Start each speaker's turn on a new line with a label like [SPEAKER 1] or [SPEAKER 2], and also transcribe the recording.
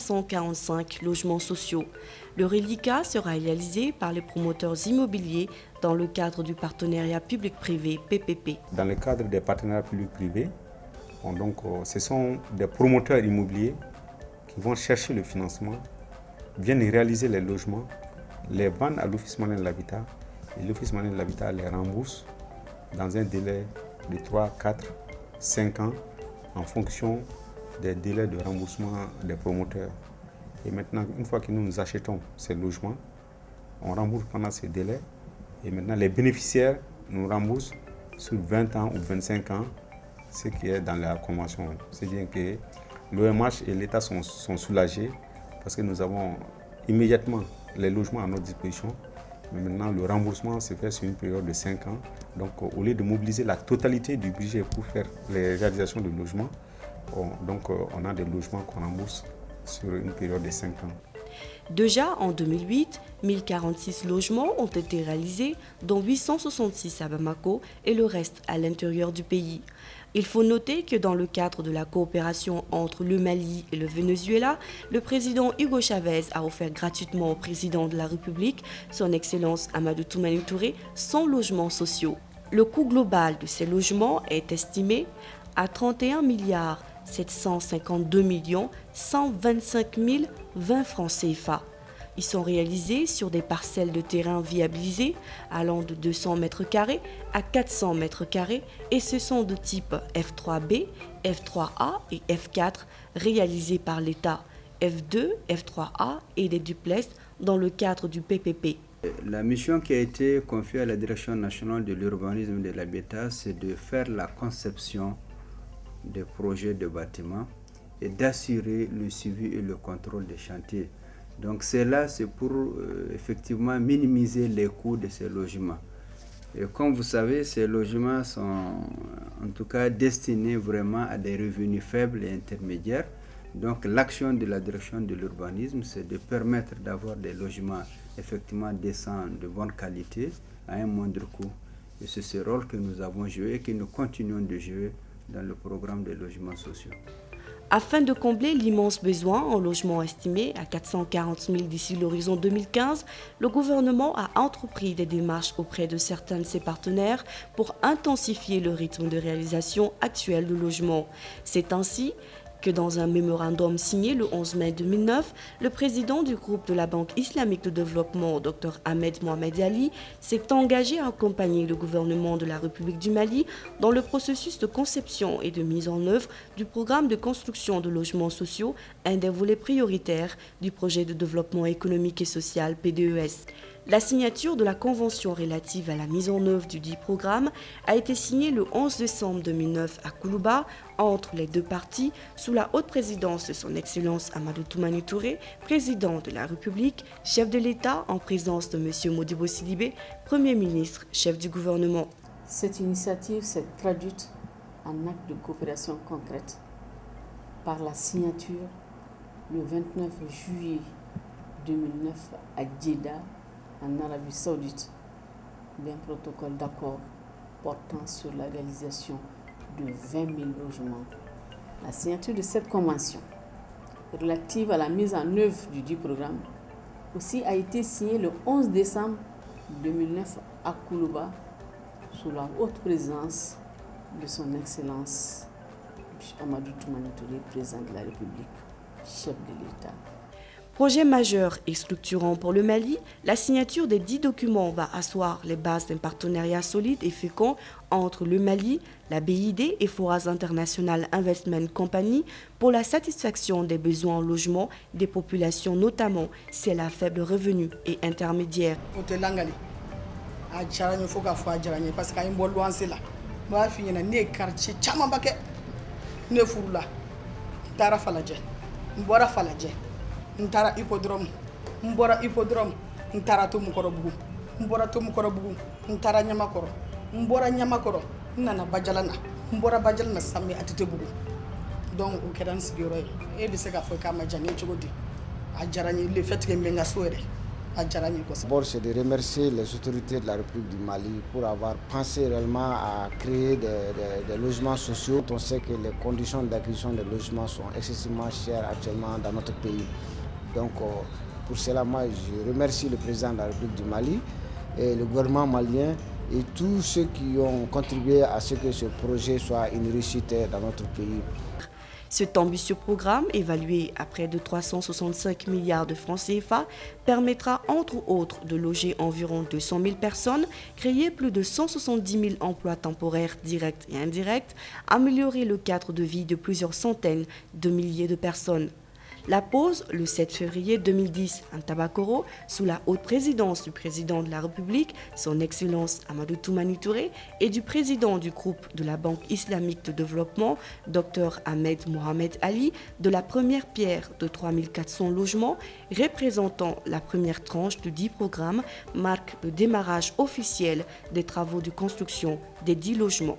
[SPEAKER 1] 345 logements sociaux. Le reliquat sera réalisé par les promoteurs immobiliers dans le cadre du partenariat public-privé PPP.
[SPEAKER 2] Dans le cadre des partenariats publics-privés, ce sont des promoteurs immobiliers qui vont chercher le financement, viennent réaliser les logements, les vendent à l'Office monétaire de l'habitat et l'Office monétaire de l'habitat les rembourse dans un délai de 3, 4, 5 ans en fonction des délais de remboursement des promoteurs. Et maintenant, une fois que nous achetons ces logements, on rembourse pendant ces délais et maintenant les bénéficiaires nous remboursent sur 20 ans ou 25 ans ce qui est dans la convention. C'est bien que l'OMH et l'État sont soulagés parce que nous avons immédiatement les logements à notre disposition. Mais maintenant, le remboursement se fait sur une période de 5 ans. Donc, au lieu de mobiliser la totalité du budget pour faire les réalisations de logements, on a des logements qu'on rembourse sur une période de 5 ans.
[SPEAKER 1] Déjà en 2008, 1046 logements ont été réalisés, dont 866 à Bamako et le reste à l'intérieur du pays. Il faut noter que dans le cadre de la coopération entre le Mali et le Venezuela, le président Hugo Chavez a offert gratuitement au président de la République, son Excellence Amadou Toumani Touré, 100 logements sociaux. Le coût global de ces logements est estimé à 31 milliards 752 125 020 francs CFA. Ils sont réalisés sur des parcelles de terrain viabilisées allant de 200 m² à 400 m² et ce sont de type F3B, F3A et F4 réalisés par l'État, F2, F3A et des duplex dans le cadre du PPP.
[SPEAKER 3] La mission qui a été confiée à la Direction nationale de l'urbanisme et de l'habitat, c'est de faire la conception des projets de bâtiments et d'assurer le suivi et le contrôle des chantiers. Donc c'est pour effectivement minimiser les coûts de ces logements. Et comme vous savez, ces logements sont en tout cas destinés vraiment à des revenus faibles et intermédiaires. Donc l'action de la direction de l'urbanisme, c'est de permettre d'avoir des logements effectivement décents, de bonne qualité, à un moindre coût. Et c'est ce rôle que nous avons joué et que nous continuons de jouer dans le programme des logements sociaux.
[SPEAKER 1] Afin de combler l'immense besoin en logement estimé à 440 000 d'ici l'horizon 2015, le gouvernement a entrepris des démarches auprès de certains de ses partenaires pour intensifier le rythme de réalisation actuel de logements. C'est ainsi que dans un mémorandum signé le 11 mai 2009, le président du groupe de la Banque islamique de développement, Dr Ahmed Mohamed Ali, s'est engagé à accompagner le gouvernement de la République du Mali dans le processus de conception et de mise en œuvre du programme de construction de logements sociaux, un des volets prioritaires du projet de développement économique et social PDES. La signature de la convention relative à la mise en œuvre du dit programme a été signée le 11 décembre 2009 à Koulouba entre les deux parties sous la haute présidence de son Excellence Amadou Toumani Touré, président de la République, chef de l'État en présence de M. Modibo Sidibé, Premier ministre, chef du gouvernement.
[SPEAKER 4] Cette initiative s'est traduite en acte de coopération concrète par la signature le 29 juillet 2009 à Djeddah, en Arabie Saoudite, d'un protocole d'accord portant sur la réalisation de 20 000 logements. La signature de cette convention relative à la mise en œuvre du dit programme aussi a été signée le 11 décembre 2009 à Koulouba sous la haute présidence de son Excellence Amadou Toumani Touré, président de la République, chef de l'État.
[SPEAKER 1] Projet majeur et structurant pour le Mali, la signature des 10 documents va asseoir les bases d'un partenariat solide et fécond entre le Mali, la BID et Foras International Investment Company pour la satisfaction des besoins en logement des populations, notamment celles à faible revenu et intermédiaires.
[SPEAKER 5] Ntara hippodrome mbora hippodrome ntara to mukorobugu mbora to mukorobugu ntara nyamakoro mbora nyamakoro nana bajalana mbora bajalana sammi atite bugu donc o kedan sigiro e bi se ka fo ka majane chogodi a jarani le fait que menga soere
[SPEAKER 6] D'abord, c'est de remercier les autorités de la République du Mali pour avoir pensé réellement à créer des logements sociaux. On sait que les conditions d'acquisition des logements sont excessivement chères actuellement dans notre pays. Donc, pour cela, moi, je remercie le président de la République du Mali et le gouvernement malien et tous ceux qui ont contribué à ce que ce projet soit une réussite dans notre pays.
[SPEAKER 1] Cet ambitieux programme, évalué à près de 365 milliards de francs CFA, permettra entre autres de loger environ 200 000 personnes, créer plus de 170 000 emplois temporaires directs et indirects, améliorer le cadre de vie de plusieurs centaines de milliers de personnes. La pose, le 7 février 2010, à Tabakoro, sous la haute présidence du président de la République, son Excellence Amadou Toumani Touré, et du président du groupe de la Banque islamique de développement, Dr Ahmed Mohamed Ali, de la première pierre de 3400 logements, représentant la première tranche de 10 programmes, marque le démarrage officiel des travaux de construction des 10 logements.